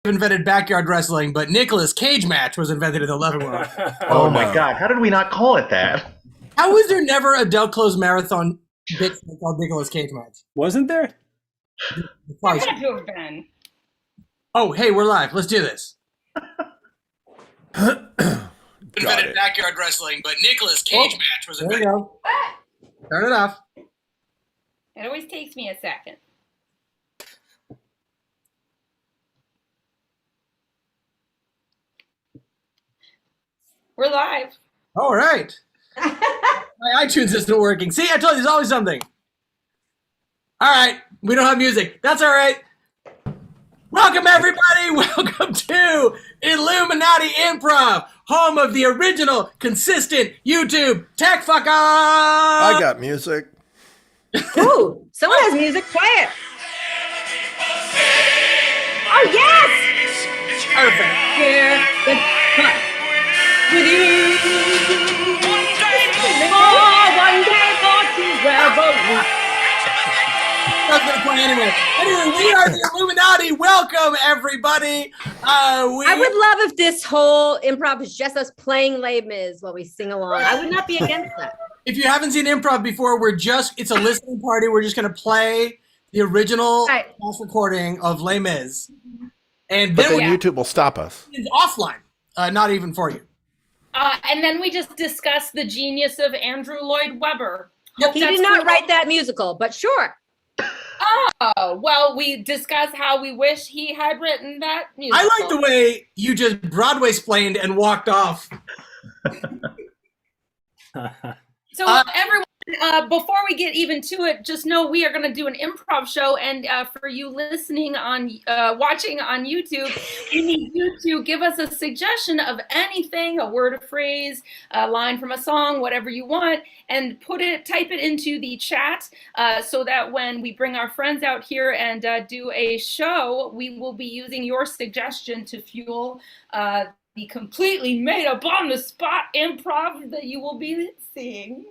invented backyard wrestling, but Nicolas Cage match was invented in the loving world. Oh my God! How did we not call it that? How was there never a Del Close marathon bit called Nicolas Cage match? Wasn't there? There had to have been. Oh, hey, we're live. Let's do this. Invented backyard wrestling, but Nicolas Cage match was invented. There you go. Turn it off. It always takes me a second. We're live. All right. My iTunes isn't working. See, I told you there's always something. All right. We don't have music. That's all right. Welcome, everybody. Welcome to Illuminati Improv, home of the original, consistent YouTube tech fuck up. I got music. Ooh, someone has music. Play it. Oh, yes. Perfect. Here, the cut with you. One day for forever. That's gonna play anyway. Anyway, we are the Illuminati. Welcome, everybody. I would love if this whole improv was just us playing Les Mis while we sing along. I would not be against that. If you haven't seen improv before, it's a listening party. We're just gonna play the original cast recording of Les Mis, and But then then YouTube will stop us. it's offline, not even for you. And then we just discussed the genius of Andrew Lloyd Webber. He did not write that musical, but sure. Oh, well, we discussed how we wish he had written that musical. I like the way you just Broadway-splained and walked off. So everyone, before we get even to it, just know we are going to do an improv show, and for you listening on, watching on YouTube, we need you to give us a suggestion of anything, a word, a phrase, a line from a song, whatever you want, and type it into the chat, so that when we bring our friends out here and do a show, we will be using your suggestion to fuel the completely made up on the spot improv that you will be seeing.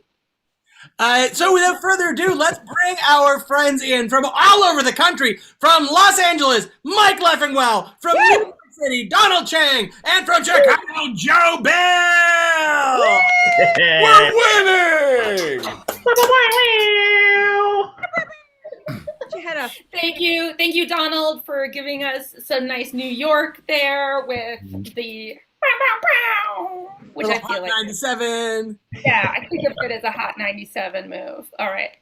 So without further ado, let's bring our friends in from all over the country. From Los Angeles, Mike Leffingwell. From New York City, Donald Chang. And from Chicago, Joe Bell. We're winning! Thank you, Donald, for giving us some nice New York there with the which I feel like 97. Yeah, I think of it as a hot 97 move. All right,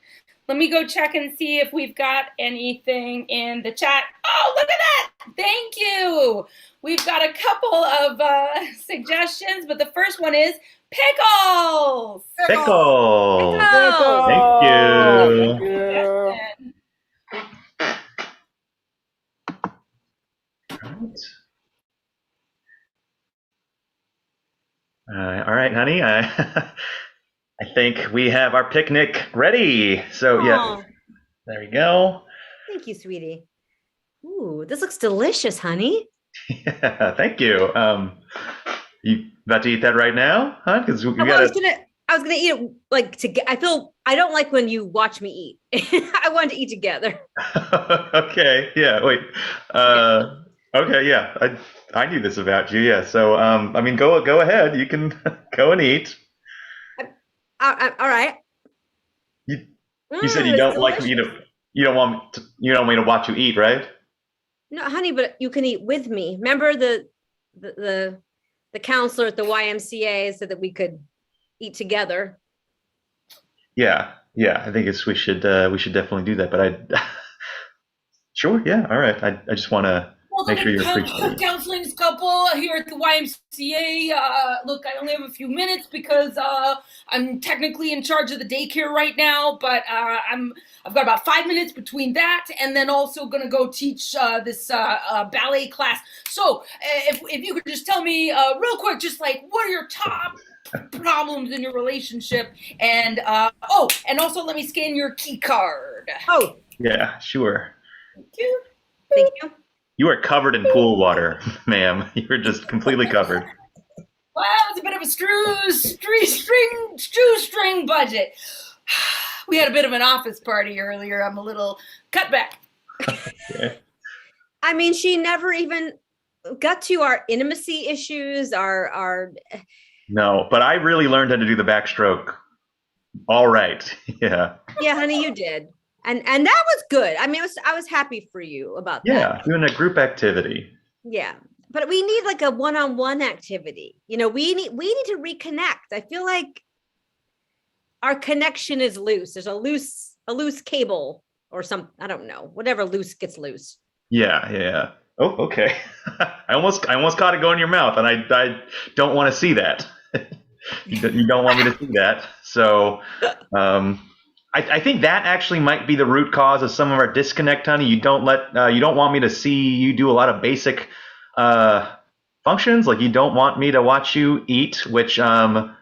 let me go check and see if we've got anything in the chat. Oh, look at that! Thank you. We've got a couple of suggestions, but the first one is pickles. Pickle. Pickle. Thank you. All right, honey. I think we have our picnic ready. So yeah, there we go. Thank you, sweetie. Ooh, this looks delicious, honey. Yeah, thank you. You about to eat that right now, huh? Because we I was gonna eat it like I don't like when you watch me eat. I wanted to eat together. Okay. Yeah. Wait. Okay. Yeah. I knew this about you. Yeah. So I mean, go ahead. You can go and eat. All right. You said you don't like me to. You don't want me to watch you eat, right? No, honey, but you can eat with me. Remember the counselor at the YMCA said that we could eat together. Yeah. I think we should definitely do that. But sure. Yeah. All right. I just want to make sure you're appreciated. Counseling couple here at the YMCA. Look, I only have a few minutes because I'm technically in charge of the daycare right now, but I've got about 5 minutes between that and then also going to go teach this ballet class. So if you could just tell me real quick, just like what are your top problems in your relationship, and and also let me scan your key card. Oh, yeah, sure. Thank you. You are covered in pool water, ma'am. You're just completely covered. Well, it's a bit of a shoestring budget. We had a bit of an office party earlier. I'm a little cut back. Okay. I mean, she never even got to our intimacy issues, our No, but I really learned how to do the backstroke. All right. Yeah. yeah, honey, you did. And that was good. I mean, I was happy for you about that. Yeah. Doing a group activity. Yeah. But we need like a one-on-one activity. You know, we need to reconnect. I feel like our connection is loose. There's a loose cable or some, I don't know, whatever loose gets loose. Yeah. Yeah. Oh, okay. I almost caught it going in your mouth, and I don't want to see that. You don't want me to see that. So, I think that actually might be the root cause of some of our disconnect, honey. You don't want me to see you do a lot of basic functions. Like, you don't want me to watch you eat, which some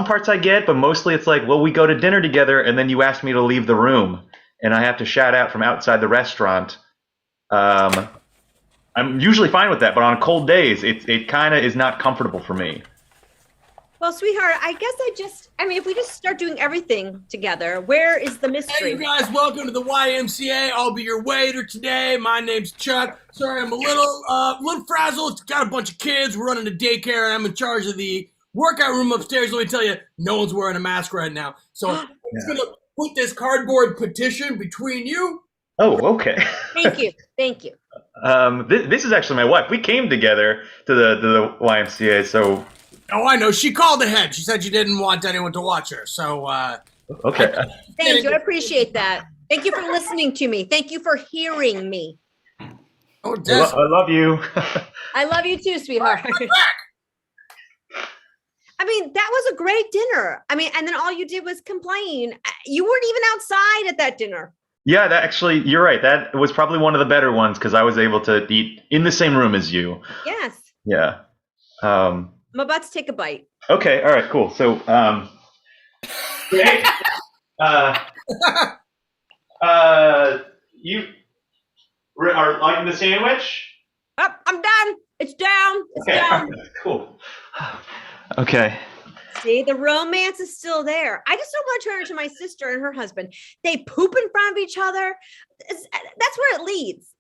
parts I get, but mostly it's like, well, we go to dinner together, and then you ask me to leave the room, and I have to shout out from outside the restaurant. I'm usually fine with that, but on cold days, it kind of is not comfortable for me. Well, sweetheart, I guess if we just start doing everything together, where is the Hey, mystery? you guys, welcome to the YMCA. I'll be your waiter today. My name's Chuck. Sorry, I'm a little frazzled. Got a bunch of kids. We're running a daycare, and I'm in charge of the workout room upstairs. Let me tell you, no one's wearing a mask right now. So I'm just going to put this cardboard petition between you. Oh, okay. Thank you. This is actually my wife. We came together to the YMCA, so. Oh, I know. She called ahead. She said she didn't want anyone to watch her. So, Okay. Thank you. I appreciate that. Thank you for listening to me. Thank you for hearing me. oh, Des, I love you. I love you too, sweetheart. I mean, that was a great dinner. I mean, and then all you did was complain. You weren't even outside at that dinner. Yeah, you're right. That was probably one of the better ones because I was able to eat in the same room as you. Yes. Yeah. I'm about to take a bite. Okay. All right. Cool. So, great. You are liking the sandwich? Oh, I'm done. It's down. It's down. Cool. Okay. See, the romance is still there. I just don't want to turn into my sister and her husband. They poop in front of each other. That's where it leads.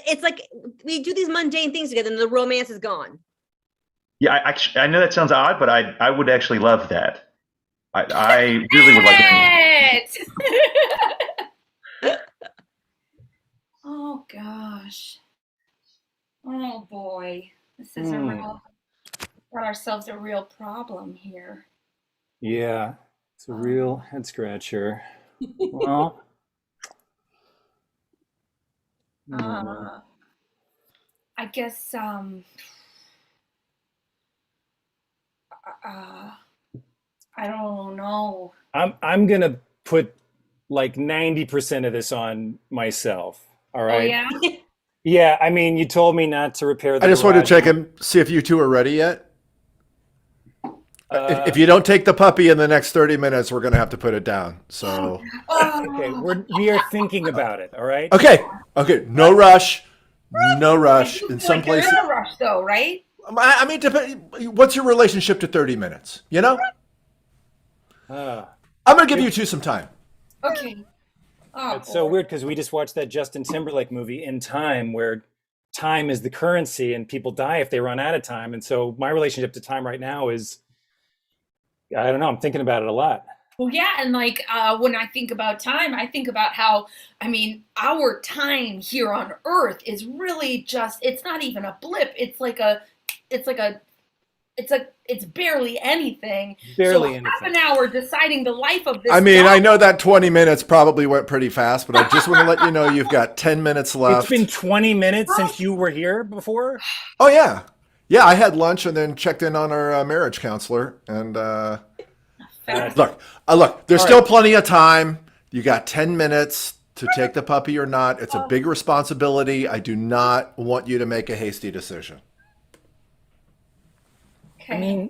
It's like we do these mundane things together and the romance is gone. Yeah, I know that sounds odd, but I would actually love that. I really would like it. Oh gosh. Oh boy. This is got ourselves a real problem here. Yeah, it's a real head scratcher. Well, I guess I don't know. I'm gonna put like 90% of this on myself. All right. Oh, yeah? Yeah, I mean, you told me not to repair the I just wanted to garage. check and see if you two are ready yet. If you don't take the puppy in the next 30 minutes, we're going to have to put it down. So, Okay, we are thinking about it. All right. okay. No rush. No rush. In some Like you're places, in a rush though, right? I mean, what's your relationship to 30 minutes? You know, Uh, I'm going to give you two some time. Okay. Oh, it's so boy. weird because we just watched that Justin Timberlake movie In Time, where time is the currency and people die if they run out of time. And so my relationship to time right now is, I don't know, I'm thinking about it a lot. Well, yeah, and like when I think about time, I think about how, I mean, our time here on Earth is really just—it's not even a blip. It's barely anything. Barely so anything. Half an hour deciding the life of this. I mean, dog. I know that 20 minutes probably went pretty fast, but I just want to let you know you've got 10 minutes left. It's been 20 minutes since you were here before. Oh, yeah. Yeah, I had lunch and then checked in on our marriage counselor. And look, there's still plenty of time. You got 10 minutes to take the puppy or not. It's a big responsibility. I do not want you to make a hasty decision. I mean,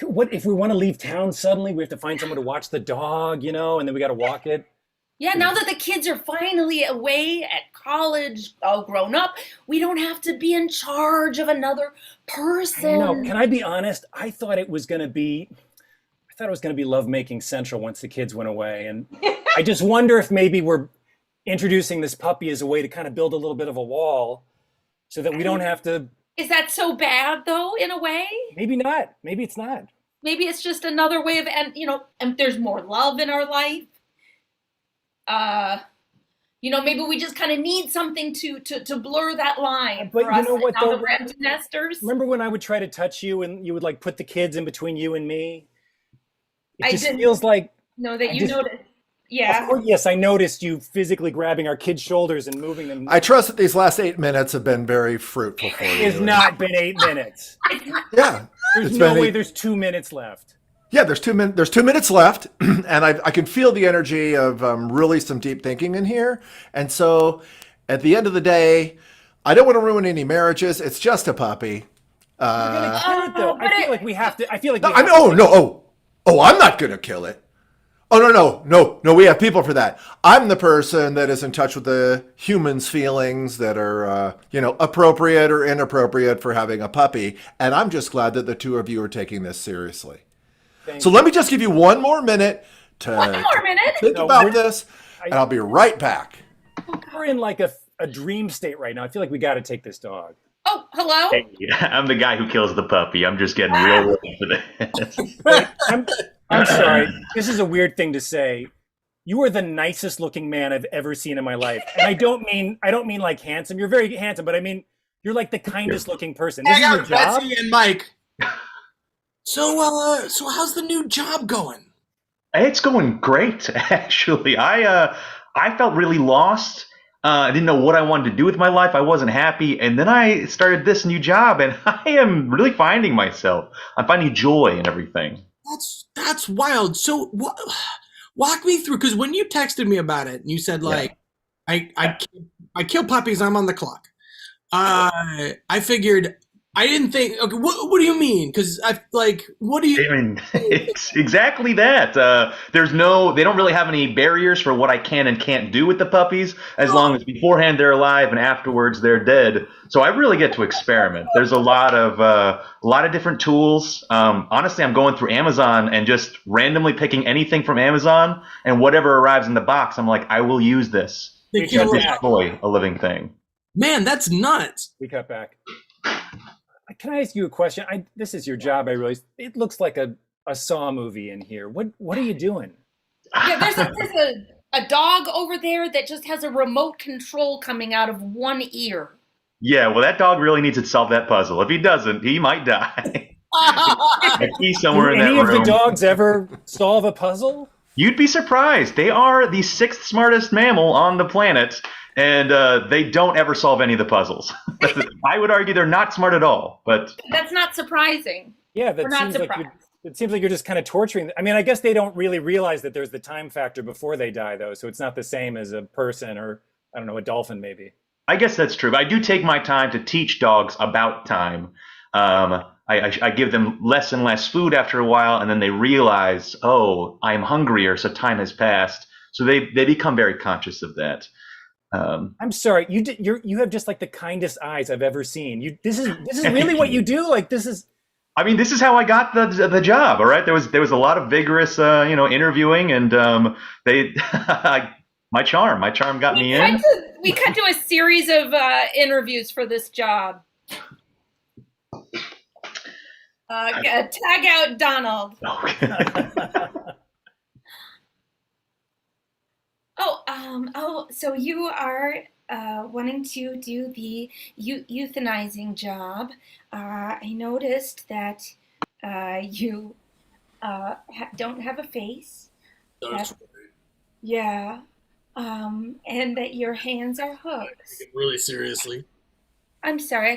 what if we want to leave town suddenly? We have to find someone to watch the dog, and then we got to walk it. Yeah, now that the kids are finally away at college, all grown up, we don't have to be in charge of another person. No, can I be honest? I thought it was going to be lovemaking central once the kids went away. And I just wonder if maybe we're introducing this puppy as a way to kind of build a little bit of a wall so that we don't have to. Is that so bad though, in a way? Maybe not. Maybe it's not. Maybe it's just another way of, and there's more love in our life. Maybe we just kind of need something to blur that line But for you us know what, now though? that we're empty nesters. Remember when I would try to touch you and you would like put the kids in between you and me? It I just didn't feels like. know that you just- noticed. Of Yeah. course, yes, I noticed you physically grabbing our kids' shoulders and moving them. I trust that these last 8 minutes have been very fruitful for you. It has not been 8 minutes. Yeah. There's It's no been way eight- there's 2 minutes left. Yeah, there's 2 minutes. There's 2 minutes left, and I can feel the energy of really some deep thinking in here. And so, at the end of the day, I don't want to ruin any marriages. It's just a puppy. We're gonna kill it though. I feel like we have to. I feel like we I have mean, oh no, oh, I'm not gonna kill it. Oh no. We have people for that. I'm the person that is in touch with the humans' feelings that are, appropriate or inappropriate for having a puppy. And I'm just glad that the two of you are taking this seriously. So let me just give you one more minute to think No, about we're- this, and I'll be right back. We're in like a dream state right now. I feel like we got to take this dog. Oh, hello. Hey, I'm the guy who kills the puppy. I'm just getting real ready for this. I'm sorry. This is a weird thing to say. You are the nicest looking man I've ever seen in my life, and I don't mean like handsome. You're very handsome, but I mean you're like the kindest looking person. This is Hang your out, job. Betsy and Mike. So how's the new job going? It's going great, actually. I felt really lost. I didn't know what I wanted to do with my life. I wasn't happy, and then I started this new job, and I am really finding myself. I'm finding joy in everything. That's wild. So walk me through, because when you texted me about it, and you said like, I kill puppies. I'm on the clock. I figured. I didn't think. Okay, what do you mean? Because what do you? I mean, it's exactly that. They don't really have any barriers for what I can and can't do with the puppies, as long as beforehand they're alive and afterwards they're dead. So I really get to experiment. There's a lot of different tools. Honestly, I'm going through Amazon and just randomly picking anything from Amazon, and whatever arrives in the box, I'm like, I will use this They to kill destroy a living thing. Man, that's nuts. We cut back. Can I ask you a question? This is your job. I realize it looks like a Saw movie in here. What are you doing? Yeah, there's a dog over there that just has a remote control coming out of one ear. Yeah, well, that dog really needs to solve that puzzle. If he doesn't, he might die. He's somewhere in that Any of room. the dogs ever solve a puzzle? You'd be surprised. They are the 6th smartest mammal on the planet, and they don't ever solve any of the puzzles. I would argue they're not smart at all. But That's not surprising. Yeah, We're not surprised. it seems like you're just kind of torturing. I mean, I guess they don't really realize that there's the time factor before they die, though. So it's not the same as a person or, I don't know, a dolphin maybe. I guess that's true. But I do take my time to teach dogs about time. I give them less and less food after a while, and then they realize, oh, I'm hungrier, so time has passed. So they become very conscious of that. I'm sorry, you have just like the kindest eyes I've ever seen. This is really what you do. Like this is. I mean, this is how I got the job. All right, there was a lot of vigorous interviewing, and my charm got me in. We cut to a series of interviews for this job. Tag out Donald. So you are wanting to do the euthanizing job. I noticed that you don't have a face. Yeah. And that your hands are hooks. Really seriously. I'm sorry, I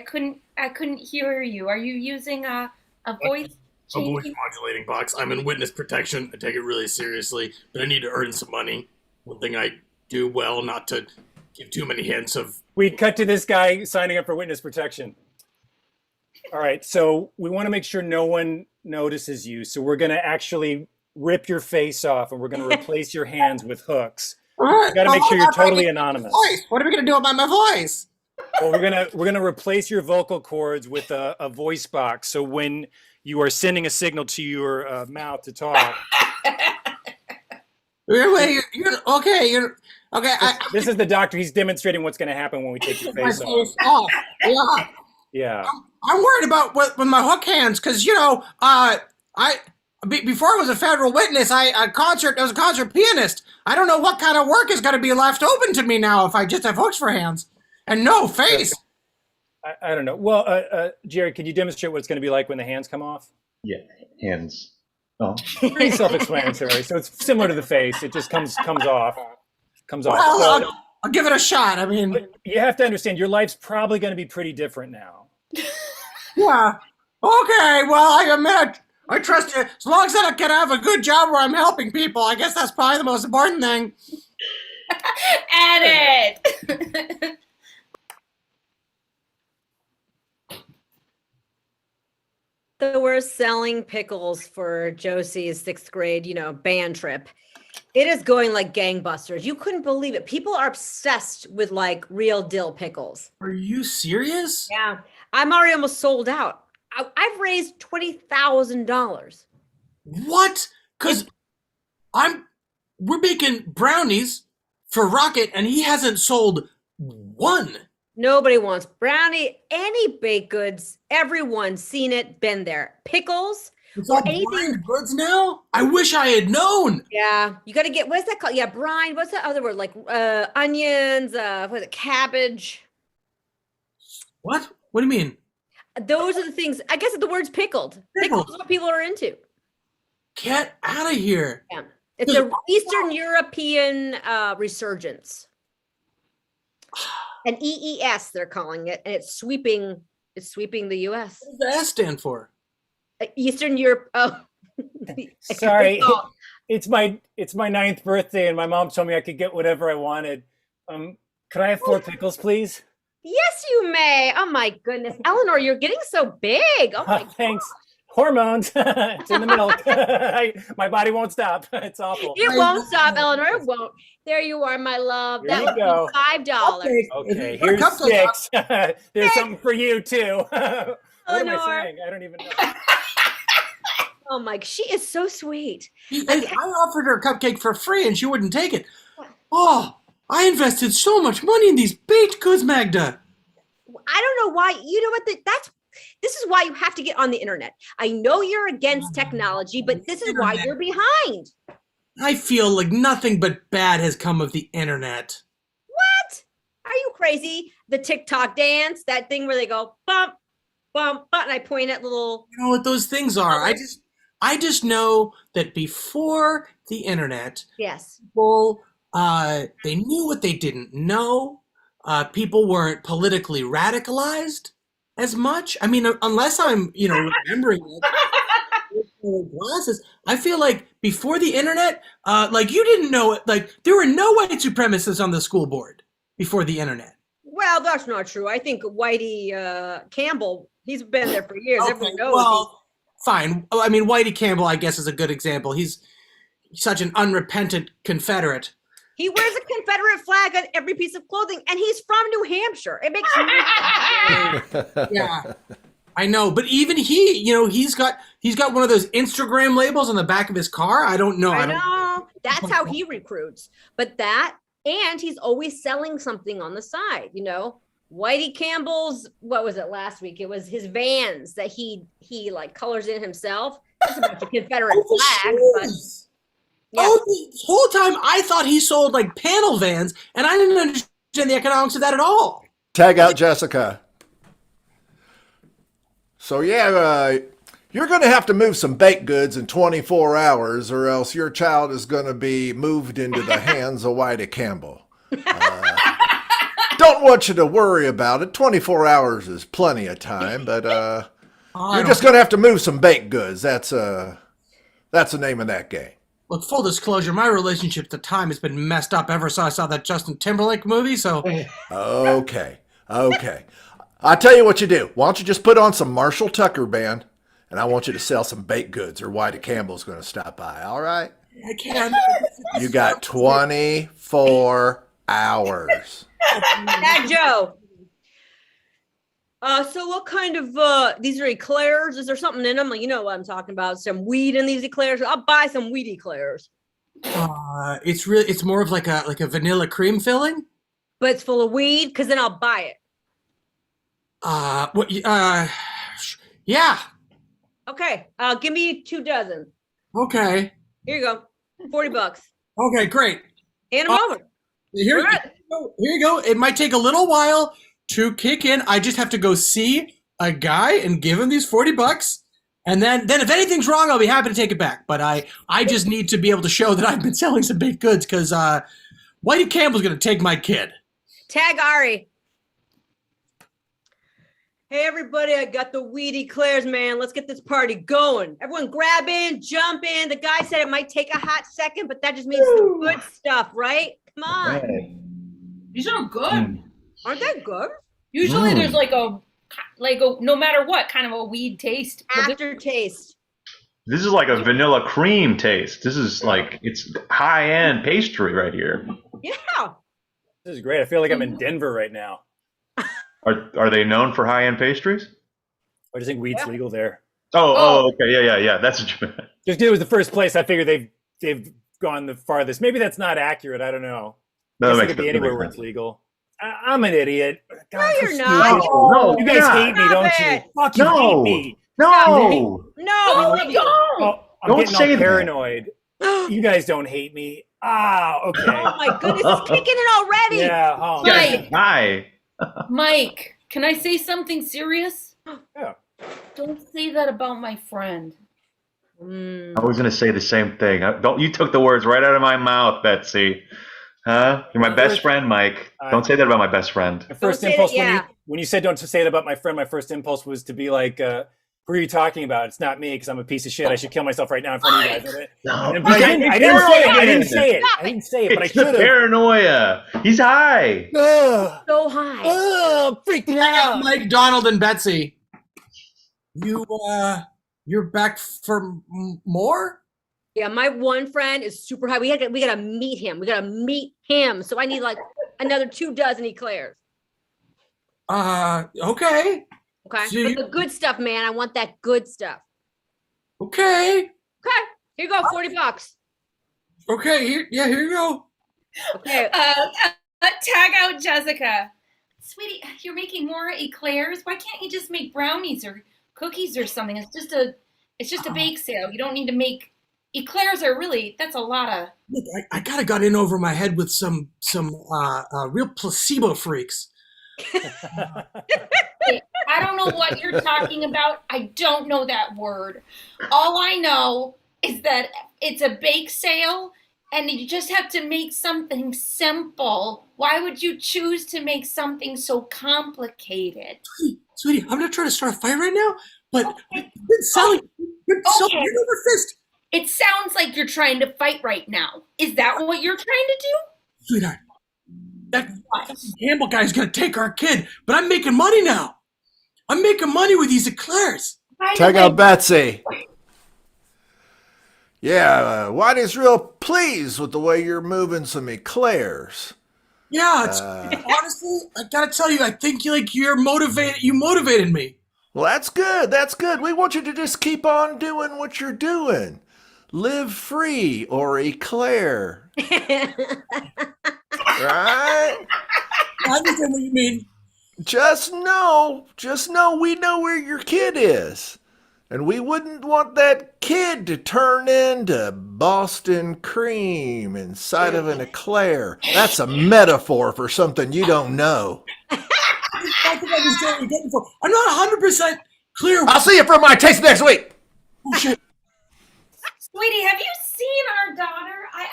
couldn't hear you. Are you using a voice A voice changing? modulating box. I'm in witness protection. I take it really seriously, but I need to earn some money. One thing I do well, not to give too many hints of. We cut to this guy signing up for witness protection. All right, so we want to make sure no one notices you. So we're going to actually rip your face off, and we're going to replace your hands with hooks. You got to make sure you're totally anonymous. What are we gonna do about my voice? Well, we're gonna replace your vocal cords with a voice box. So when you are sending a signal to your mouth to talk, Wait, you're okay. Okay, This is the doctor. He's demonstrating what's going to happen when we take your my face off. face off. Yeah. Yeah. I'm worried about with my hook hands because before I was a federal witness, I was a concert pianist. I don't know what kind of work is going to be left open to me now if I just have hooks for hands and no face. I don't know. Well, Jerry, can you demonstrate what it's going to be like when the hands come off? Yeah, hands. Oh, Pretty self-explanatory. So it's similar to the face. It just comes off. Comes off. Well, So, I'll give it a shot. I mean, but you have to understand your life's probably going to be pretty different now. yeah. Okay. Well, I trust you. As long as I can have a good job where I'm helping people, I guess that's probably the most important thing. Edit. So we're selling pickles for Josie's 6th grade, band trip. It is going like gangbusters. You couldn't believe it. People are obsessed with like real dill pickles. Are you serious? Yeah. I'm already almost sold out. I've raised $20,000. What? Because we're making brownies for Rocket, and he hasn't sold one. Nobody wants brownie, any baked goods. Everyone's seen it, been there. Pickles. It's Or all anything- blind goods now. I wish I had known. Yeah. You got to get, what's that called? Yeah, brine. What's the other word? Like onions, what is it? Cabbage. What? What do you mean? Those are the things. I guess the word's pickled. Pickles is what people are into. Get out of here. Yeah. It's a Eastern European resurgence. An EES, they're calling it, and it's sweeping the US. What does the S stand for? Eastern Europe. Oh, Sorry, it's my 9th birthday, and my mom told me I could get whatever I wanted. Could I have 4 pickles, please? Yes, you may. Oh my goodness, Eleanor, you're getting so big. Oh my Thanks. Hormones. It's in the milk. My body won't stop. It's awful. It won't stop, Eleanor. It won't. There you are, my love. There That you would go. be $5. Okay, If you here's put cupcakes 6. There's something for you too. What am I Eleanor. saying? I don't even know. Oh my, she is so sweet. I offered her a cupcake for free, and she wouldn't take it. Oh, I invested so much money in these baked goods, Magda. I don't know why. You know what? This is why you have to get on the internet. I know you're against technology, but this is why you're behind. I feel like nothing but bad has come of the internet. What? Are you crazy? The TikTok dance, that thing where they go bump, bump, bump, and I point at little. You know what those things are? I just know that before the internet, Yes. people they knew what they didn't know. People weren't politically radicalized as much. I mean, unless I'm remembering it. Glasses. I feel like before the internet, like you didn't know it. Like there were no white supremacists on the school board before the internet. Well, that's not true. I think Whitey Campbell, he's been there for years. Okay, Everyone knows. well, fine. I mean, Whitey Campbell, I guess, is a good example. He's such an unrepentant Confederate. He wears a Confederate flag on every piece of clothing, and he's from New Hampshire. It makes me Yeah, I know. But even he's got one of those Instagram labels on the back of his car. I don't know. I know. That's how he recruits. But and he's always selling something on the side, Whitey Campbell's, what was it last week? It was his Vans that he like colors in himself. It's a bunch of Confederate flags, but yeah. Oh, the whole time I thought he sold like panel vans, and I didn't understand the economics of that at all. Tag out Jessica. So yeah, you're going to have to move some baked goods in 24 hours, or else your child is going to be moved into the hands of Whitey Campbell. Don't want you to worry about it. 24 hours is plenty of time, but you're just going to have to move some baked goods. That's the name of that game. Look, full disclosure, my relationship to time has been messed up ever since I saw that Justin Timberlake movie, so... Okay. I'll tell you what you do. Why don't you just put on some Marshall Tucker band, and I want you to sell some baked goods, or Whitey Campbell's going to stop by, all right? I can't. You got 24 hours. That Joe. So what kind of, these are eclairs? Is there something in them? Like, you know what I'm talking about. Some weed in these eclairs. I'll buy some weed eclairs. It's more of like a vanilla cream filling. But it's full of weed, because then I'll buy it. What? Yeah. Okay, give me 2 dozen. Okay. Here you go, $40, Okay. Great. and I'm over. Here, All right. here you go. It might take a little while to kick in. I just have to go see a guy and give him these $40. And then if anything's wrong, I'll be happy to take it back. But I just need to be able to show that I've been selling some baked goods because Whitey Campbell's going to take my kid. Tag Ari. Hey everybody, I got the weed eclairs, man. Let's get this party going. Everyone grab in, jump in. The guy said it might take a hot second, but that just means some good stuff, right? Come on. Right. These are good. Aren't they good? Usually there's like a no matter what kind of a weed taste. But Aftertaste. This is like a vanilla cream taste. This is like, it's high-end pastry right here. Yeah. This is great. I feel like I'm in Denver right now. Are they known for high-end pastries? I just think weed's legal there. Oh, okay, yeah. That's what you meant. Just it was the first place. I figured they've gone the farthest. Maybe that's not accurate. I don't know. No, I that guess it makes could be sense. anywhere where it's legal. I'm an idiot. God, No, so you're stupid. not. No, You guys yeah. hate me, don't Stop you? it. Fuck, you No. hate me. No. No, Oh we my love you. God. Oh, I'm Don't getting say all that. paranoid. You guys don't hate me. Okay. Oh my goodness, it's kicking in already. Yeah. Oh, Mike. Hi. Mike, can I say something serious? Yeah. Don't say that about my friend. Mm. I was gonna say the same thing. Don't you took the words right out of my mouth, Betsy? Huh? You're my best friend, Mike. Don't say that about my best friend. My first say impulse that, yeah. when you said don't say it about my friend, my first impulse was to be like, who are you talking about? It's not me because I'm a piece of shit. I should kill myself right now in front of you guys. No, But I didn't say it. I didn't say it. I didn't say it, but I It's the should have. paranoia. He's high. So high. Freaking I got out. Mike, Donald, and Betsy. You're back for more? Yeah, my one friend is super high. We gotta meet him. We gotta meet him. So I need like another 2 dozen eclairs. Okay. Okay. So But the good stuff, man. I want that good stuff. Okay. Okay. Here you go, $40. Okay, here you go. Okay. Tag out Jessica. Sweetie, you're making more eclairs. Why can't you just make brownies or cookies or something? It's just a bake sale. You don't need to make eclairs. That's a lot of. Look, I kind of got in over my head with some real placebo freaks. I don't know what you're talking about. I don't know that word. All I know is that it's a bake sale and you just have to make something simple. Why would you choose to make something so complicated? Sweetie, I'm not trying to start a fight right now, but I've been selling. Okay. Hand over fist. It sounds like you're trying to fight right now. Is that what you're trying to do? Sweetheart, that Campbell guy's gonna take our kid, but I'm making money now. I'm making money with these eclairs. Check out Betsy. Yeah, Whitey's real pleased with the way you're moving some eclairs. Yeah, honestly, I gotta tell you, I think you're motivated. You motivated me. Well, that's good. That's good. We want you to just keep on doing what you're doing. Live free or eclair. Right? I understand what you mean. Just know we know where your kid is. And we wouldn't want that kid to turn into Boston cream inside of an eclair. That's a metaphor for something you don't know. I think I understand what you're getting for. I'm not 100% clear. I'll see you for my taste next week. Oh, shit. Sweetie, have you seen our daughter? I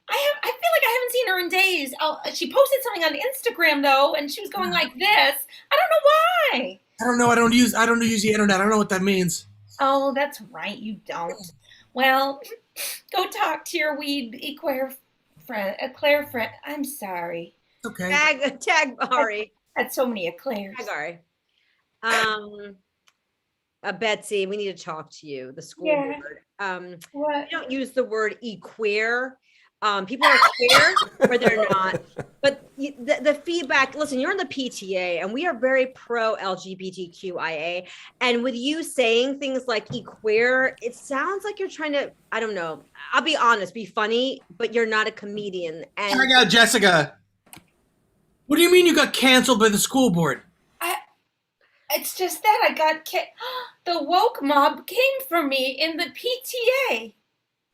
feel like I haven't seen her in days. She posted something on Instagram though, and she was going like this. I don't know why. I don't know. I don't use the internet. I don't know what that means. Oh, that's right. You don't. Well, go talk to your weed eclair friend. I'm sorry. Okay. Tag Ari. Had so many eclairs. Tag Ari. Betsy, we need to talk to you. The school Yeah. board. What? We don't use the word equeer, People are queer or they're not. But the feedback, listen, you're in the PTA and we are very pro LGBTQIA. And with you saying things like queer, it sounds like you're trying to, I don't know, I'll be honest, be funny, but you're not a comedian. And Check out Jessica. What do you mean you got canceled by the school board? It's just that I got the woke mob came for me in the PTA.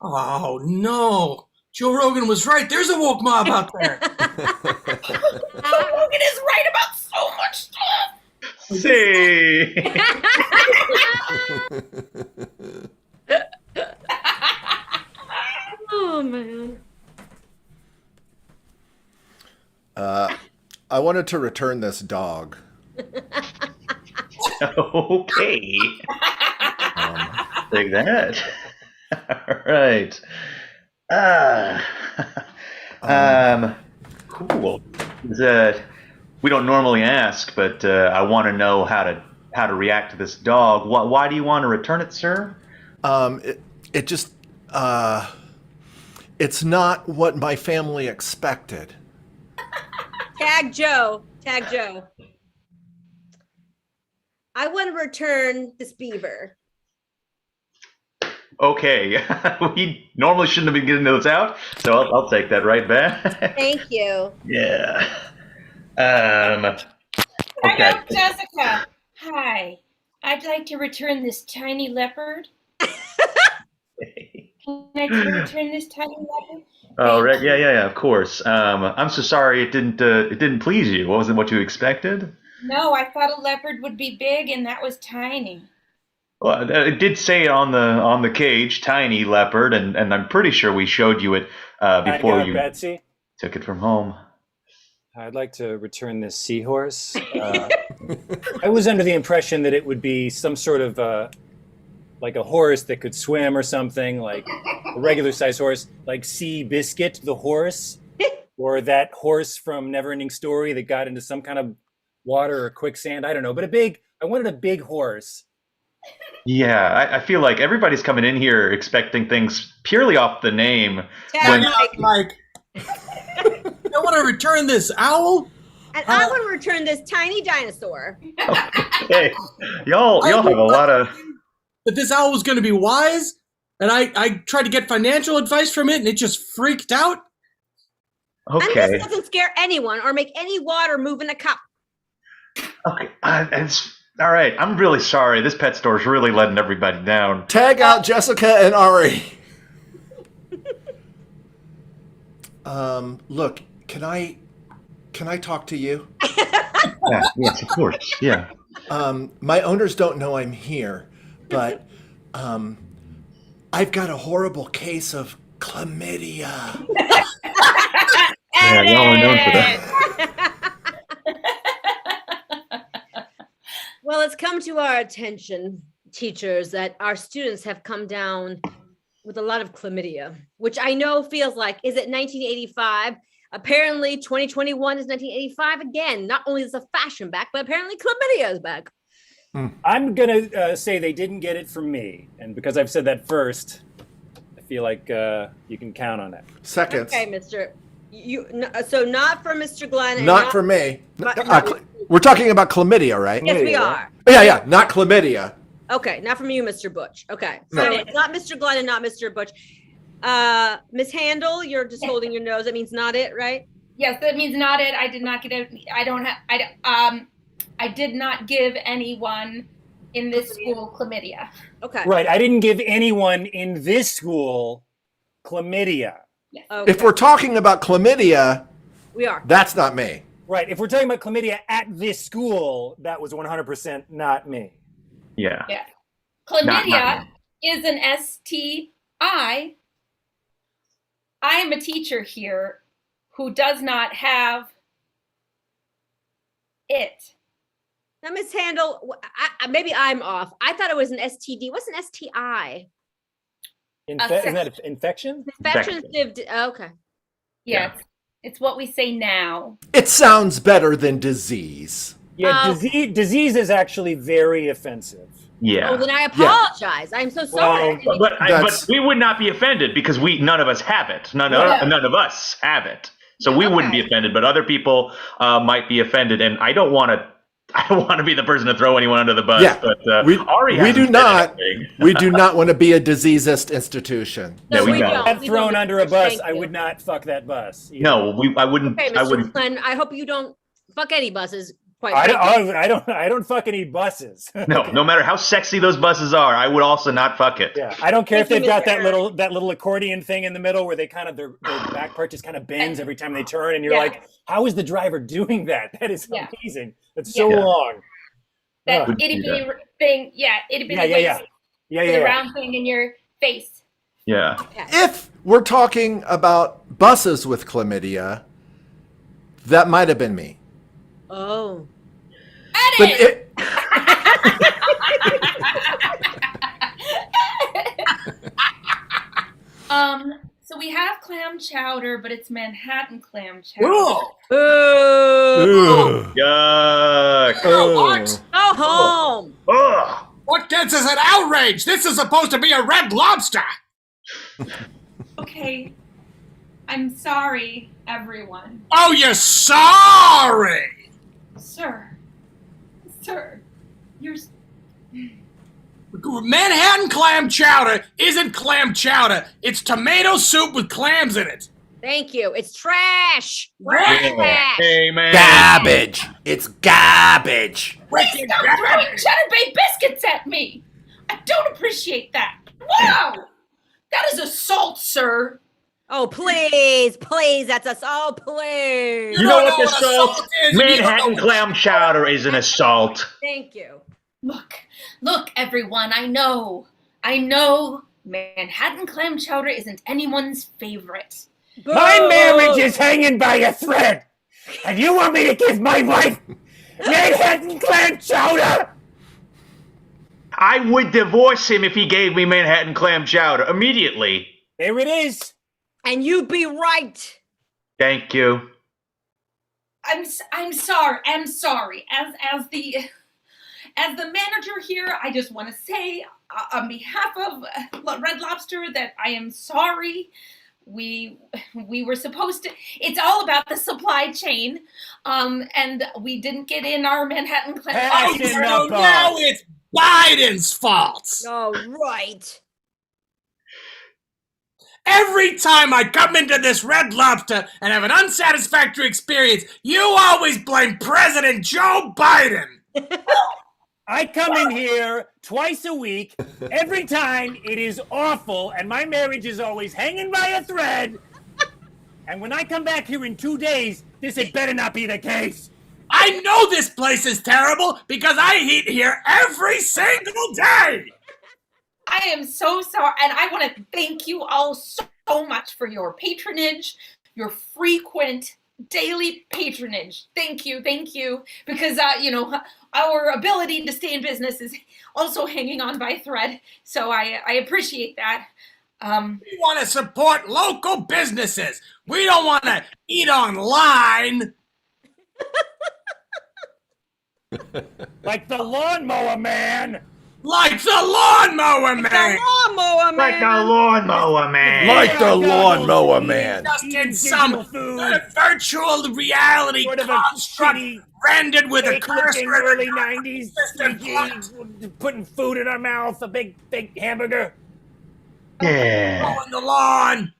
Oh, no. Joe Rogan was right. There's a woke mob out there. Joe Rogan is right about so much stuff. See. oh man. I wanted to return this dog. Okay. Take that. All right. Cool. We don't normally ask, but I want to know how to react to this dog. Why do you want to return it, sir? It just it's not what my family expected. Tag Joe. Tag Joe. I want to return this beaver. Okay. We normally shouldn't have been getting those out, so I'll take that right back. Thank you. Yeah. Hi, Okay. Jessica. Hi. I'd like to return this tiny leopard. Can I return this tiny leopard? Oh, right. Yeah. Of course. I'm so sorry it didn't please you. Wasn't what you expected? No, I thought a leopard would be big, and that was tiny. Well, it did say on the cage, tiny leopard, and I'm pretty sure we showed you it before you Betsy. took it from home. I'd like to return this seahorse. I was under the impression that it would be some sort of like a horse that could swim or something, like a regular size horse, like Sea Biscuit the horse, or that horse from Neverending Story that got into some kind of water or quicksand. I don't know, but I wanted a big horse. Yeah, I feel like everybody's coming in here expecting things purely off the name. Tag Mike. I want to return this owl. And I want to return this tiny dinosaur. Okay, y'all have a lot of. That this owl was going to be wise, and I tried to get financial advice from it, and it just freaked out. And Okay. this doesn't scare anyone or make any water move in a cup. Okay. It's all right. I'm really sorry. This pet store is really letting everybody down. Tag out Jessica and Ari. Look, can I talk to you? Yeah, yes, of course. Yeah. My owners don't know I'm here, but I've got a horrible case of chlamydia. Yeah, y'all are known for that. Well, it's come to our attention, teachers, that our students have come down with a lot of chlamydia, which I know feels like, is it 1985? Apparently 2021 is 1985 again. Not only is the fashion back, but apparently chlamydia is back. I'm going to say they didn't get it from me. And because I've said that first, I feel like you can count on it. Seconds. Okay, Mr. So not for Mr. Glenn. And Not for me. But- We're talking about chlamydia, right? Yes, we are. Yeah, not chlamydia. Okay, not from you, Mr. Butch. Okay, so No. it's not Mr. Glenn and not Mr. Butch. Miss Handel, you're just holding your nose. That means not it, right? Yes, that means not it. I did not get it. I did not give anyone in this school chlamydia. Okay. Right. I didn't give anyone in this school chlamydia. Okay. If we're talking about chlamydia, We are. that's not me. Right. If we're talking about chlamydia at this school, that was 100% not me. Yeah. Yeah. Not Chlamydia me. is an STI. I am a teacher here who does not have it. Now, Miss Handel, maybe I'm off. I thought it was an STD. What's an STI? Isn't that infection? Infections. Okay. Yes. It's what we say now. It sounds better than disease. Yeah, disease is actually very offensive. Yeah. Oh, then I apologize. I'm so sorry. Well, But we would not be offended because none of us have it. None of us have it. So we wouldn't be offended, but other people might be offended, and I don't want to be the person to throw anyone under the bus. Yeah, but Ari we do hasn't said not. anything. We do not want to be a diseasist institution. No, we don't. If I'm We thrown don't. under a bus, Thank I you. would not fuck that bus. No, I wouldn't. Okay, I Mr. wouldn't. Flynn, I hope you don't fuck any buses. Quite I frankly. don't fuck any buses. No matter how sexy those buses are, I would also not fuck it. Yeah, I don't care if Thank they've you, got Mr. that little accordion thing in the middle where they kind of their back part just kind of bends every time they turn, and you're like, how is the driver doing that? That is amazing. That's so long. That Ugh. itty bitty thing, itty bitty Yeah. round thing in your face. Yeah. If we're talking about buses with chlamydia, that might have been me. Oh. But Edit! So we have clam chowder, but it's Manhattan clam chowder. Ooh. Ooh. Yuck. What? Go home. Ugh. What gets us an outrage? This is supposed to be a Red Lobster. Okay. I'm sorry, everyone. Oh, you're sorry. Sir, you're... Manhattan clam chowder isn't clam chowder. It's tomato soup with clams in it. Thank you. It's trash. Yeah. Hey, man. Garbage. It's garbage. Please stop throwing Cheddar Bay biscuits at me! I don't appreciate that. Wow! That is assault, sir. Oh, please, that's us. Oh, please. You know what what assault is. You don't Manhattan know clam chowder is an assault. Thank you. Look, everyone, I know Manhattan clam chowder isn't anyone's favorite. My marriage is hanging by a thread, and you want me to give my wife Manhattan clam chowder? I would divorce him if he gave me Manhattan clam chowder immediately. There it is. And you'd be right. Thank you. I'm sorry. As the manager here, I just want to say on behalf of Red Lobster that I am sorry. We were supposed to. It's all about the supply chain, and we didn't get in our Manhattan clam. Oh, so now it's Biden's fault. Oh, right. Every time I come into this Red Lobster and have an unsatisfactory experience, you always blame President Joe Biden. I come in here twice a week. Every time it is awful, and my marriage is always hanging by a thread. And when I come back here in 2 days, this had better not be the case. I know this place is terrible because I eat here every single day. I am so sorry, and I want to thank you all so much for your patronage, your frequent daily patronage. Thank you, because our ability to stay in business is also hanging on by a thread. So I appreciate that. We want to support local businesses. We don't want to eat online. Like the lawnmower man. Like the lawnmower man. Lawnmower man. Like a lawnmower man. Like the lawnmower man. Just in Eating some digital food. virtual reality Sort of a construct shitty, rendered with a fake-looking cursor. early 90s squeaky, putting food in our mouth, a big hamburger. Yeah. On the lawn.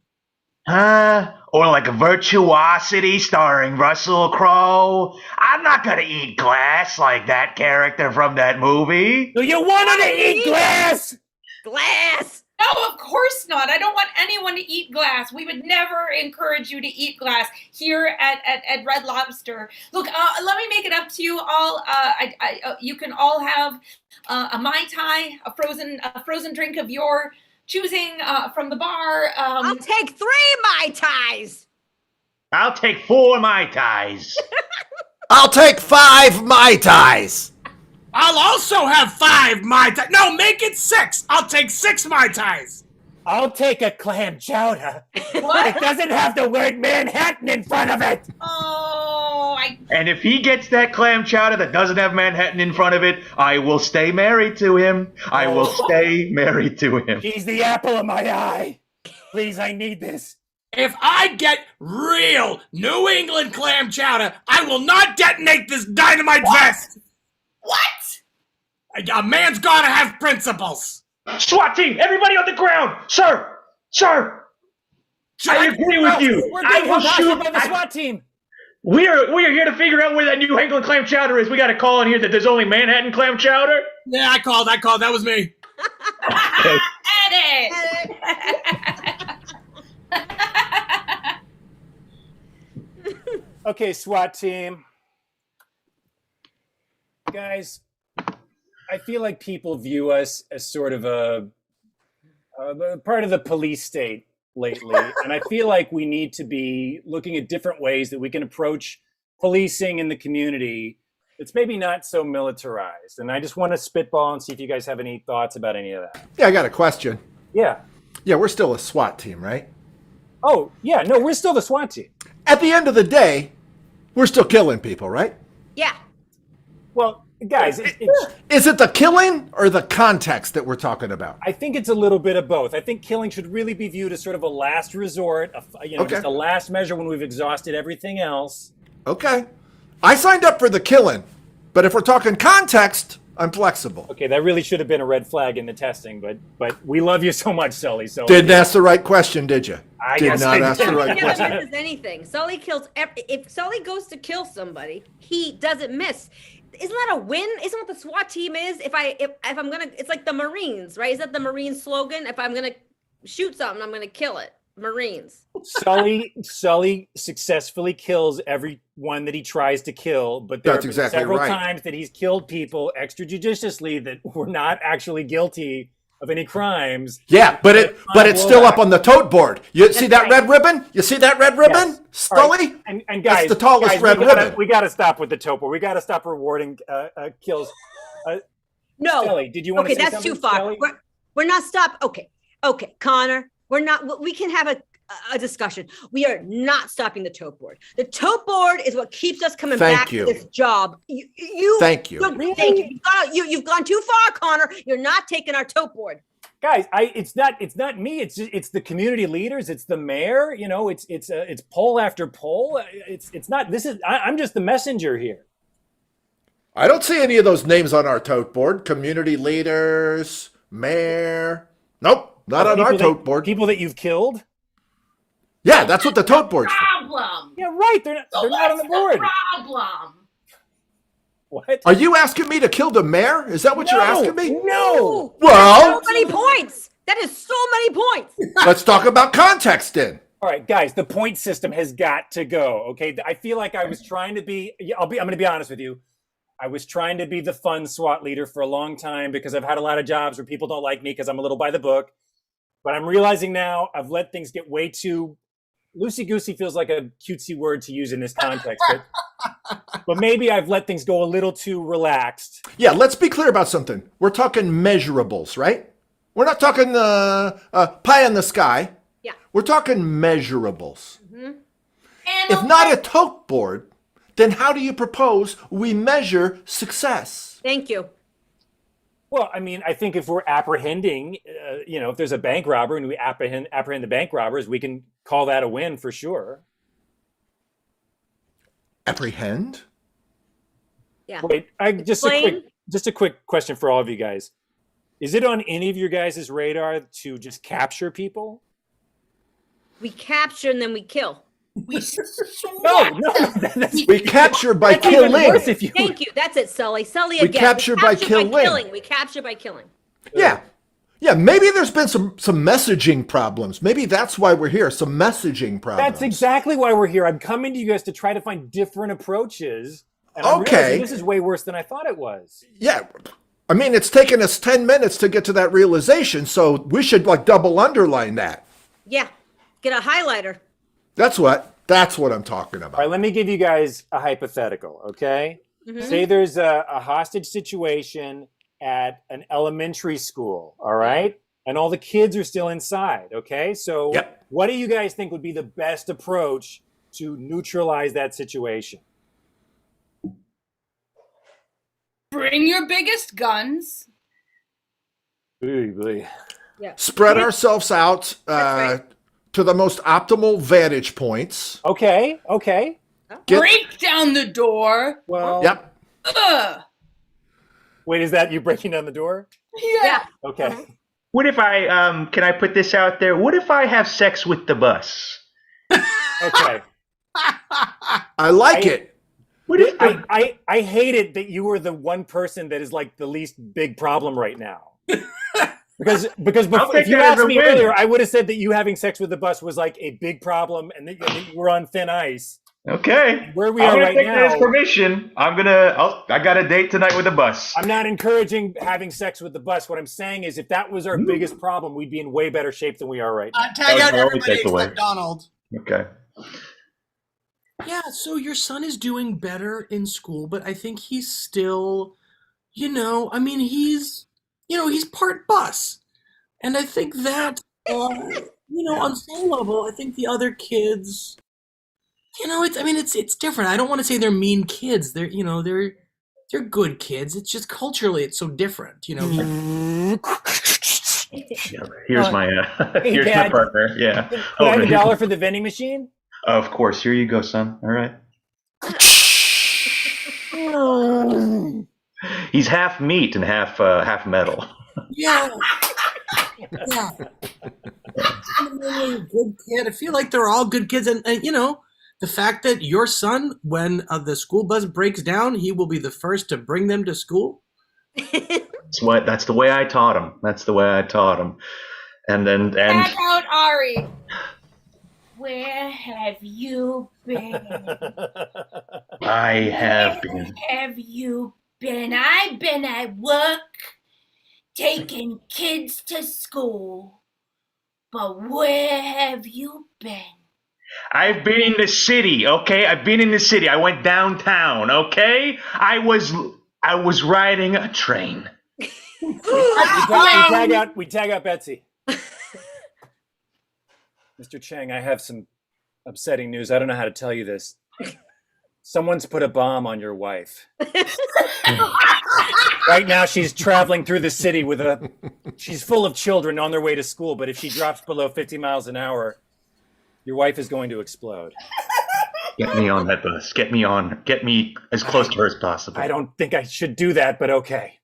Huh? Or like a Virtuosity starring Russell Crowe. I'm not gonna eat glass like that character from that movie. Do you want her to eat glass? Glass. No, of course not. I don't want anyone to eat glass. We would never encourage you to eat glass here at Red Lobster. Look, let me make it up to you all. You can all have a Mai Tai, a frozen drink of your choosing from the bar. I'll take 3 Mai Tais. I'll take 4 Mai Tais. I'll take 5 Mai Tais. I'll also have 5 Mai Tai. No, make it 6. I'll take 6 Mai Tais. I'll take a clam chowder. What? It doesn't have the word Manhattan in front of it. Oh, And if he gets that clam chowder that doesn't have Manhattan in front of it, I will stay married to him. I will stay married to him. He's the apple of my eye. Please, I need this. If I get real New England clam chowder, I will not detonate this dynamite vest. What? A man's gotta have principles. SWAT team, everybody on the ground! Sir! Sir! I agree with you. We're I being will harassed shoot. by the SWAT team. We are here to figure out where that New England clam chowder is. We got a call in here that there's only Manhattan clam chowder. Yeah, I called. That was me. Okay, SWAT team. Guys, I feel like people view us as sort of a part of the police state lately. And I feel like we need to be looking at different ways that we can approach policing in the community that's maybe not so militarized. And I just want to spitball and see if you guys have any thoughts about any of that. Yeah, I got a question. Yeah. Yeah, we're still a SWAT team, right? Oh, yeah. No, we're still the SWAT team. At the end of the day, we're still killing people, right? Yeah. Well, guys, Is it the killing or the context that we're talking about? I think it's a little bit of both. I think killing should really be viewed as sort of a last resort, just a last measure when we've exhausted everything else. Okay. I signed up for the killing, but if we're talking context, I'm flexible. Okay, that really should have been a red flag in the testing, but we love you so much, Sully. So Didn't ask the right question, did you? I Did guess not I ask the did. right He never question. misses anything. Sully kills. If Sully goes to kill somebody, he doesn't miss. Isn't that a win? Isn't what the SWAT team is? If I'm gonna, it's like the Marines, right? Is that the Marine slogan? If I'm gonna shoot something, I'm gonna kill it. Marines. Sully successfully kills everyone that he tries to kill, but there That's have been exactly several right. times that he's killed people extrajudiciously that were not actually guilty of any crimes. Yeah, but it's still up on the tote board. You see that red ribbon? You see that red ribbon? Yes. Stully? And guys, That's the tallest red ribbon. We got to stop with the topo. We got to stop rewarding kills. No. Stelly, did you want Okay, to say that's something, too far. Stelly? We're not stop. Okay, Connor. We're not. We can have a discussion. We are not stopping the tote board. The tote board is what keeps us coming Thank back you. to this job. You Thank you. Thank you. You've gone too far, Connor. You're not taking our tote board. Guys, it's not me. It's the community leaders. It's the mayor. It's poll after poll. It's not. I'm just the messenger here. I don't see any of those names on our tote board. Community leaders, mayor. Nope, not on our tote board. People that you've killed. Yeah, that's what the tote board's for. Problem. Yeah, right. They're not on the board. Problem. What? Are you asking me to kill the mayor? Is that what you're asking me? No. Well, So many points. That is so many points. let's talk about context then. All right, guys, the point system has got to go. Okay, I feel like I was trying to be. I'm going to be honest with you. I was trying to be the fun SWAT leader for a long time because I've had a lot of jobs where people don't like me because I'm a little by the book. But I'm realizing now I've let things get way too loosey-goosey. Feels like a cutesy word to use in this context, but maybe I've let things go a little too relaxed. Yeah, let's be clear about something. We're talking measurables, right? We're not talking pie in the sky. Yeah. We're talking measurables. And If not a tote board, then how do you propose we measure success? Thank you. Well, I mean, I think if we're apprehending, if there's a bank robber and we apprehend the bank robbers, we can call that a win for sure. Apprehend? Yeah. Wait, just a quick question for all of you guys. Is it on any of your guys' radar to just capture people? We capture and then we kill. No. We capture by That's even killing. worse if you. Thank you. That's it, Sully. Sully We again. capture by killing. We capture by killing. Yeah. Yeah, maybe there's been some messaging problems. Maybe that's why we're here, some messaging problems. That's exactly why we're here. I'm coming to you guys to try to find different approaches. And I'm Okay. realizing this is way worse than I thought it was. Yeah. I mean, it's taken us 10 minutes to get to that realization, so we should double underline that. Yeah. Get a highlighter. That's what I'm talking about. All right, let me give you guys a hypothetical, okay? Mm-hmm. Say there's a hostage situation at an elementary school, all right? And all the kids are still inside, okay? So what do you guys think would be the best approach to neutralize that situation? Bring your biggest guns. Ooh, Spread ourselves out right. to the most optimal vantage points. okay. Get- Break down the door. Well, Yep. Ugh. wait, is that you breaking down the door? Yeah. Okay. What if I can I put this out there? What if I have sex with the bus? Okay. I like it. What if the, I hate it that you were the one person that is like the least big problem right now. Because I'll take if you that as asked a me win. earlier, I would have said that you having sex with the bus was like a big problem and that you were on thin ice. okay. Where we I'm are gonna right take that as now, permission. I got a date tonight with the bus. I'm not encouraging having sex with the bus. What I'm saying is if that was our biggest problem, we'd be in way better shape than we are right now. Tag That out was my only everybody takeaway. except Donald. Okay. Yeah, so your son is doing better in school, but I think he's still, I mean, he's part bus. And I think that, on some level, I think the other kids, it's different. I don't want to say they're mean kids. They're good kids. It's just culturally, it's so different, Here's my here's my Dad. partner. Yeah. Can I have $1 for the vending machine? Of course. Here you go, son. All right. He's half meat and half metal. Yeah. Yeah. I'm a good kid. I feel like they're all good kids. And the fact that your son, when the school bus breaks down, he will be the first to bring them to school. That's the way I taught him. That's the way I taught him. And Tag out Ari. Where have you been? I have been. Where have you been? I've been at work taking kids to school. But where have you been? I've been in the city, okay? I've been in the city. I went downtown, okay? I was riding a train. We tag out Betsy. Mr. Chang, I have some upsetting news. I don't know how to tell you this. Someone's put a bomb on your wife. Right now, she's traveling through the city she's full of children on their way to school, but if she drops below 50 miles an hour, your wife is going to explode. Get me on that bus. Get me as close to her as possible. I don't think I should do that, but okay.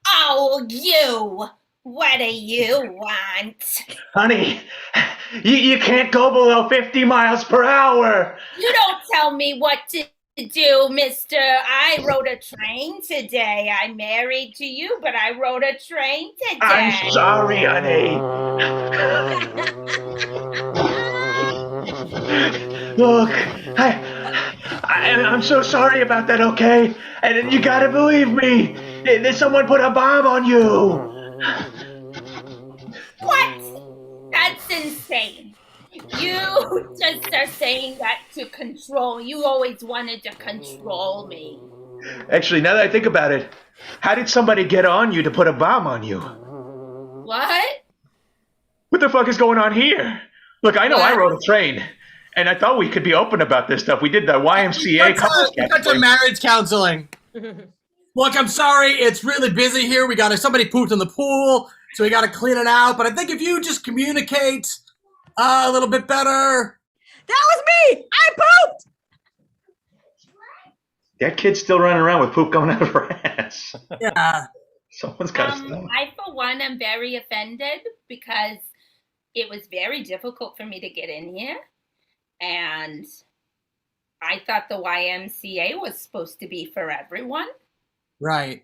Oh, you. What do you want? Honey, you can't go below 50 miles per hour. You don't tell me what to do, mister. I rode a train today. I'm married to you, but I rode a train today. I'm sorry, honey. Look, I'm so sorry about that, okay? And you gotta believe me. Someone put a bomb on you. What? That's insane. You just are saying that to control. You always wanted to control me. Actually, now that I think about it, how did somebody get on you to put a bomb on you? What? What the fuck is going on here? Look, I know I rode a train, and I thought we could be open about this stuff. We did the YMCA couples We got to counseling. marriage counseling. Look, I'm sorry. It's really busy here. Somebody pooped in the pool, so we got to clean it out. But I think if you just communicate a little bit better. That was me. I pooped. That kid's still running around with poop coming out of her ass. Yeah. Someone's got to stop. I, for one, am very offended because it was very difficult for me to get in here. And I thought the YMCA was supposed to be for everyone. Right.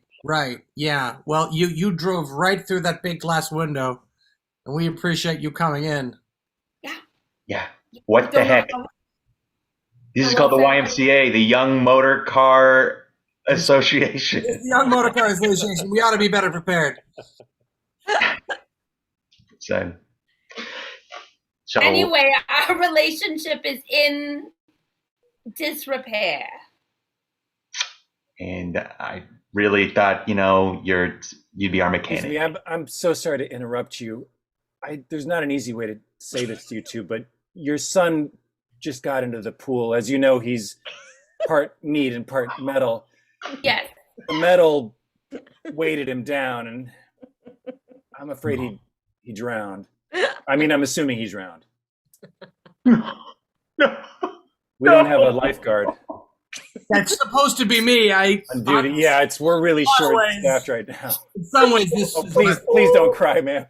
Yeah. Well, you drove right through that big glass window, and we appreciate you coming in. Yeah. What the heck? This is called the YMCA, the Young Motor Car Association. It's the Young Motor Car Association. We ought to be better prepared. So Anyway, our relationship is in disrepair. And I really thought, you'd be our Excuse mechanic. me, I'm so sorry to interrupt you. There's not an easy way to say this to you two, but your son just got into the pool. As you know, he's part meat and part metal. Yes. the metal weighted him down, and I'm afraid he drowned. I mean, I'm assuming he drowned. No. We don't have a lifeguard That's supposed to be me. on duty. Yeah, we're really short Always. staffed right now. In some ways, this Oh, is please don't cry, man.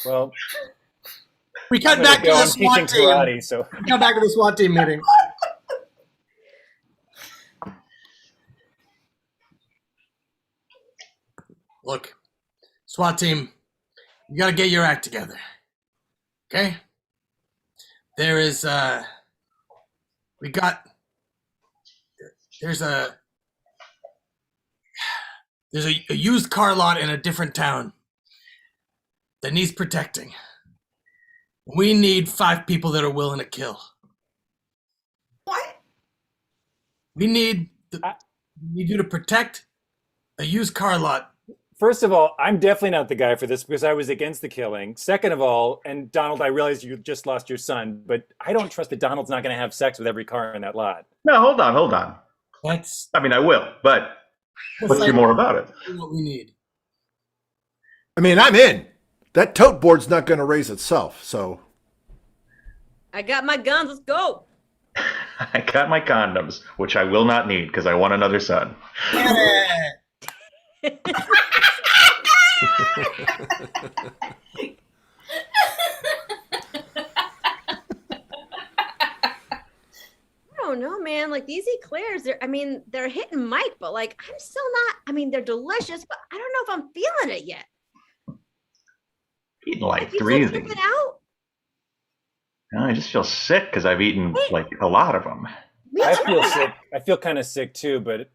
Well, we cut I'm back to gonna go. the I'm teaching SWAT team. karate, so We cut back to the SWAT team meeting. Look, SWAT team, you got to get your act together. Okay? There's a used car lot in a different town that needs protecting. We need 5 people that are willing to kill. What? We need you to protect a used car lot. first of all, I'm definitely not the guy for this because I was against the killing. Second of all, and Donald, I realize you just lost your son, but I don't trust that Donald's not going to have sex with every car in that lot. No, hold on. That's I mean, I will, but let's hear more about it. what we need. I mean, I'm in. That tote board's not going to raise itself, so. I got my guns. Let's go. I got my condoms, which I will not need because I want another son. I don't know, man. Like these eclairs, they're hitting Mike, but like I'm still not. I mean, they're delicious, but I don't know if I'm feeling it yet. Eating like You three still of these. tripping out? No, I just feel sick because I've eaten like a lot of them. I feel sick. I feel kind of sick too, but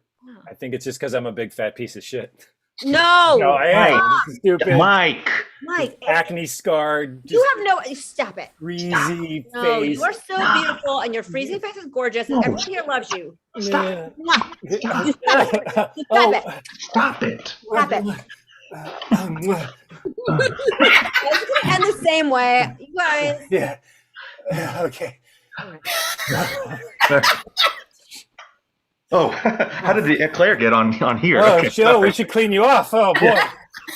I think it's just because I'm a big fat piece of shit. No, No, I am. This is stupid. Mike, Mike, Acne scarred, just you have no. Stop it. greasy No, face. you are so beautiful, and your freezing face is gorgeous, and everyone here loves you. Yeah. Mwah. Oh, Stop it. stop it. Stop it. It's gonna end the same way, you guys. yeah. Okay. Oh, how did the eclair get on here? Oh, Okay, Joe, sorry. we should clean you off. Oh boy.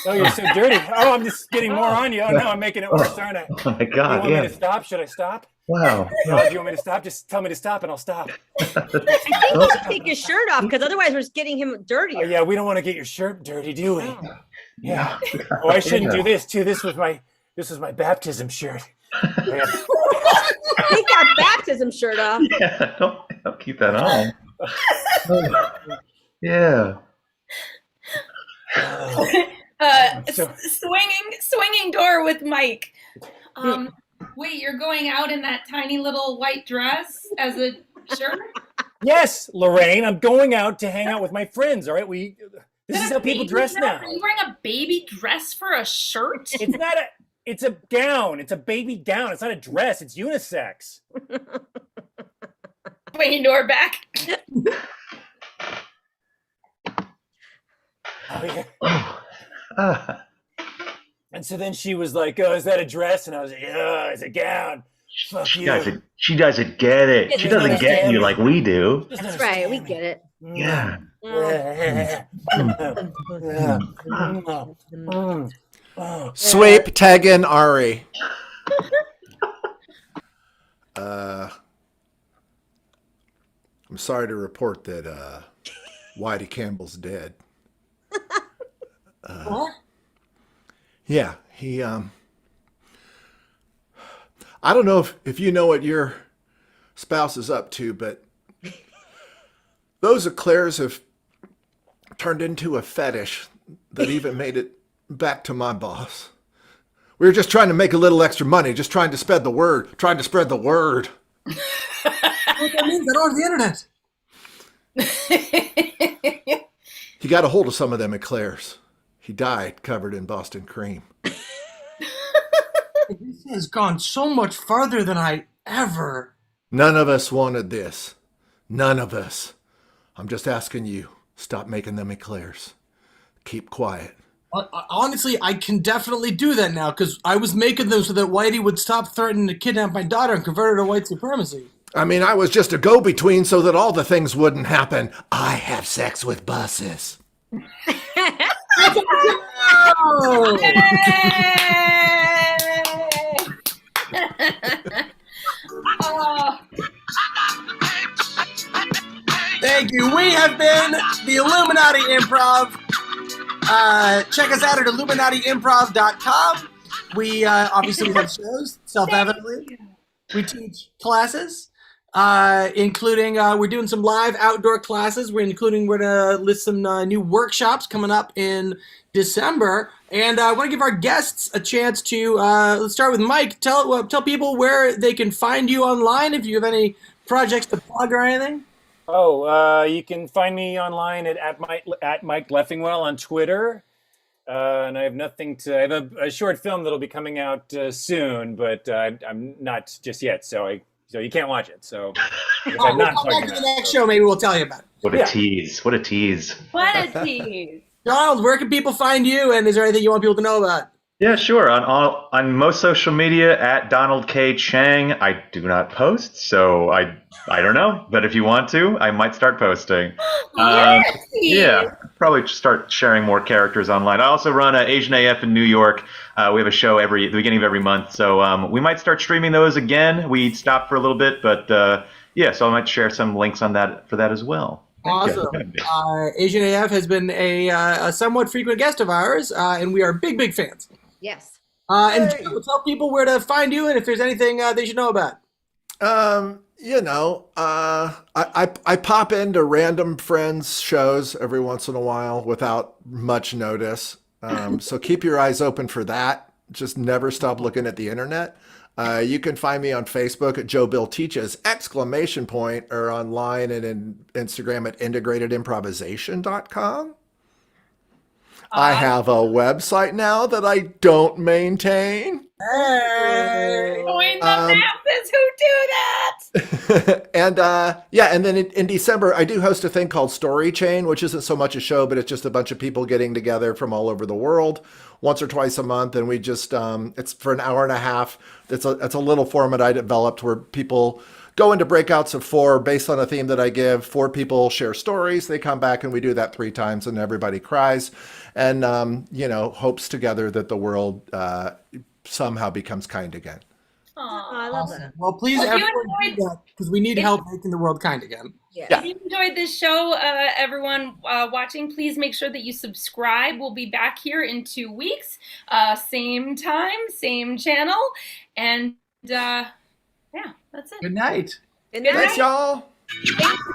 Oh, you're so dirty. Oh, I'm just getting more on you. Oh no, I'm making it worse, aren't I? Oh my Do you God, want me yeah. to stop? Should I stop? Wow. No, do you want me to stop? Just tell me to stop and I'll stop. I think you should take your shirt off because otherwise we're just getting him Oh, dirtier. yeah, we don't want to get your shirt dirty, do we? Oh. Yeah. Oh, I shouldn't do this too. This was my baptism shirt. Yeah. Take that baptism shirt off. Yeah, don't keep that on. Yeah. So- Swinging door with Mike. Wait, you're going out in that tiny little white dress as a shirt? Yes, Lorraine, I'm going out to hang out with my friends. All right, this is how people dress now. Are you wearing a baby dress for a shirt? It's a gown. It's a baby gown. It's not a dress. It's unisex. Swinging door back. Oh, yeah. And so then she was like, "Oh, is that a dress?" And I was like, "Yeah, it's a gown." Fuck She you. doesn't get it. She doesn't get you like we do. That's right. We get it. Yeah. Sweep, tag in Ari. I'm sorry to report that Whitey Campbell's dead. What? Yeah, he I don't know if you know what your spouse is up to, but those eclairs have turned into a fetish that even made it back to my boss. We were just trying to make a little extra money, just trying to spread the word. What that means? I don't have the internet. He got a hold of some of them eclairs. He died covered in Boston cream. This has gone so much farther than I ever. None of us wanted this. None of us. I'm just asking you, stop making them eclairs. Keep quiet. Honestly, I can definitely do that now because I was making them so that Whitey would stop threatening to kidnap my daughter and convert her to white supremacy. I mean, I was just a go-between so that all the things wouldn't happen. I have sex with buses. Oh! Oh, Thank you. We have been the Illuminati Improv. Check us out at IlluminatiImprov.com. We obviously have shows, self-evidently. We teach classes, including we're doing some live outdoor classes. We're going to list some new workshops coming up in December. And I want to give our guests a chance to, let's start with Mike. Tell people where they can find you online if you have any projects to plug or anything. You can find me online at Mike Leffingwell on Twitter. And I have I have a short film that'll be coming out soon, but I'm not just yet, so you can't watch it. So if I'm not We'll come back to plugging the it, next show. Maybe we'll tell you about it. What a Yeah. tease! What a tease! what a tease. Donald, where can people find you? And is there anything you want people to know about? Yeah, sure. On most social media at Donald K. Chang. I do not post, so I don't know. But if you want to, I might start posting. Yes, Yeah, probably just start sharing more characters online. I also run Asian AF in New York. We have a show the beginning of every month, so we might start streaming those again. We stopped for a little bit, but so I might share some links on that for that as well. Awesome. Asian AF has been a somewhat frequent guest of ours, and we are big fans. Yes. And tell people where to find you and if there's anything they should know about. I pop into random friends' shows every once in a while without much notice. So keep your eyes open for that. Just never stop looking at the internet. You can find me on Facebook at Joe Bill Teaches ! Or online and in Instagram at integratedimprovisation.com. I have a website now that I don't maintain. Hey! Join the masses who do that. And then in December, I do host a thing called Story Chain, which isn't so much a show, but it's just a bunch of people getting together from all over the world once or twice a month. And we just, it's for an hour and a half. It's a little format I developed where people go into breakouts of 4 based on a theme that I give. 4 people share stories. They come back and we do that 3 times and everybody cries and, hopes together that the world somehow becomes kind again. Oh, I love that. Well, please, Well, if you everyone do enjoyed- that because we need help making the world kind again. Yeah. If you enjoyed this show, everyone watching, please make sure that you subscribe. We'll be back here in 2 weeks, same time, same channel, and that's it. Good night. Good night. Thanks, y'all. Thank you.